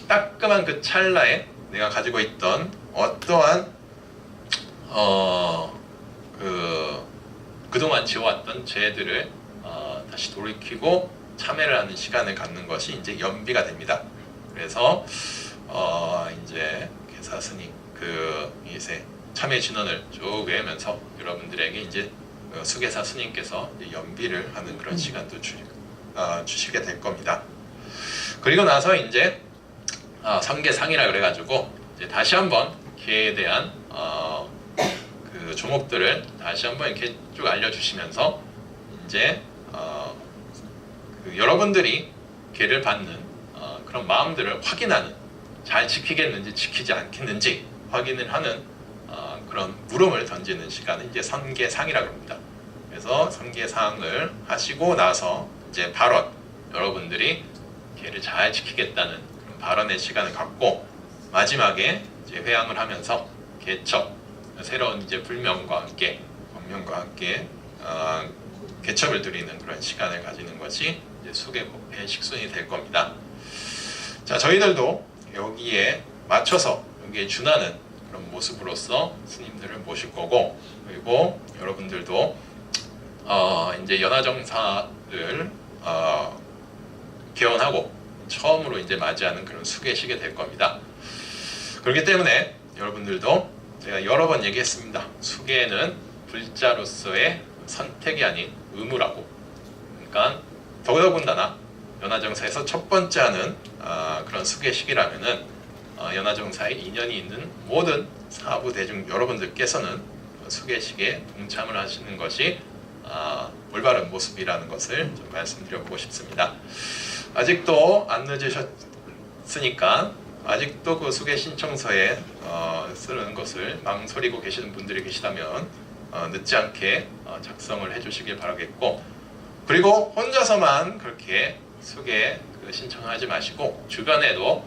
따끔한 그 찰나에 내가 가지고 있던 어떠한 그동안 지어왔던 죄들을 다시 돌이키고 참회를 하는 시간을 갖는 것이 이제 연비가 됩니다. 그래서 이제 계사 스님 이제 참회 진언을 쭉 외우면서 여러분들에게 이제 수계사 스님께서 이제 연비를 하는 그런 시간도 주시게 될 겁니다. 그리고 나서 이제 성계상이라 그래가지고 이제 다시 한번 계에 대한 그 조목들을 다시 한번 이렇게 쭉 알려주시면서 이제 여러분들이 계를 받는 그런 마음들을 확인하는, 잘 지키겠는지 지키지 않겠는지 확인을 하는 그런 물음을 던지는 시간을 이제 선계상이라고 합니다. 그래서 선계상을 하시고 나서 이제 발언, 여러분들이 계를 잘 지키겠다는 그런 발언의 시간을 갖고, 마지막에 이제 회향을 하면서 개첩, 새로운 이제 불명과 함께 법명과 함께 개첩을 드리는 그런 시간을 가지는 것이 이제 수계법회 식순이 될 겁니다. 자, 저희들도 여기에 맞춰서 여기에 준하는 그런 모습으로서 스님들을 모실 거고, 그리고 여러분들도 이제 연화정사를 개원하고 처음으로 이제 맞이하는 그런 수계식이 될 겁니다. 그렇기 때문에 여러분들도, 제가 여러 번 얘기했습니다. 수계는 불자로서의 선택이 아닌 의무라고. 그러니까 더더군다나 연화정사에서 첫 번째 하는 그런 수계식이라면은 연화정사에 인연이 있는 모든 사부 대중 여러분들께서는 수계식에 동참을 하시는 것이 올바른 모습이라는 것을 좀 말씀드려보고 싶습니다. 아직도 안 늦으셨으니까, 아직도 그 수계 신청서에 쓰는 것을 망설이고 계시는 분들이 계시다면 늦지 않게 작성을 해주시길 바라겠고, 그리고 혼자서만 그렇게 수계 신청하지 마시고 주변에도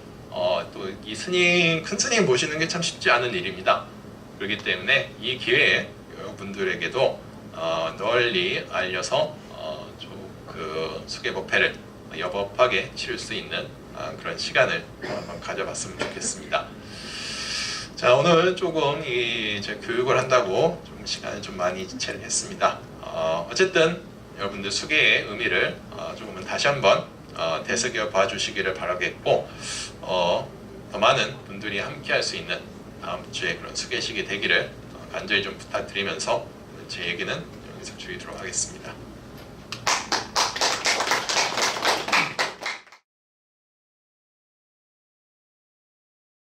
또 이 스님, 큰 스님 모시는 게 참 쉽지 않은 일입니다. 그렇기 때문에 이 기회에 여러분들에게도 널리 알려서 그 수계법회를 여법하게 치를 수 있는 그런 시간을 한번 가져봤으면 좋겠습니다. 자, 오늘 조금 제 교육을 한다고 좀 시간을 좀 많이 지체를 했습니다. 어쨌든 여러분들 수계의 의미를 조금은 다시 한번 되새겨 봐주시기를 바라겠고, 더 많은 분들이 함께 할 수 있는 다음 주에 그런 수계식이 되기를 간절히 좀 부탁드리면서 제 얘기는 여기서 줄이도록 하겠습니다.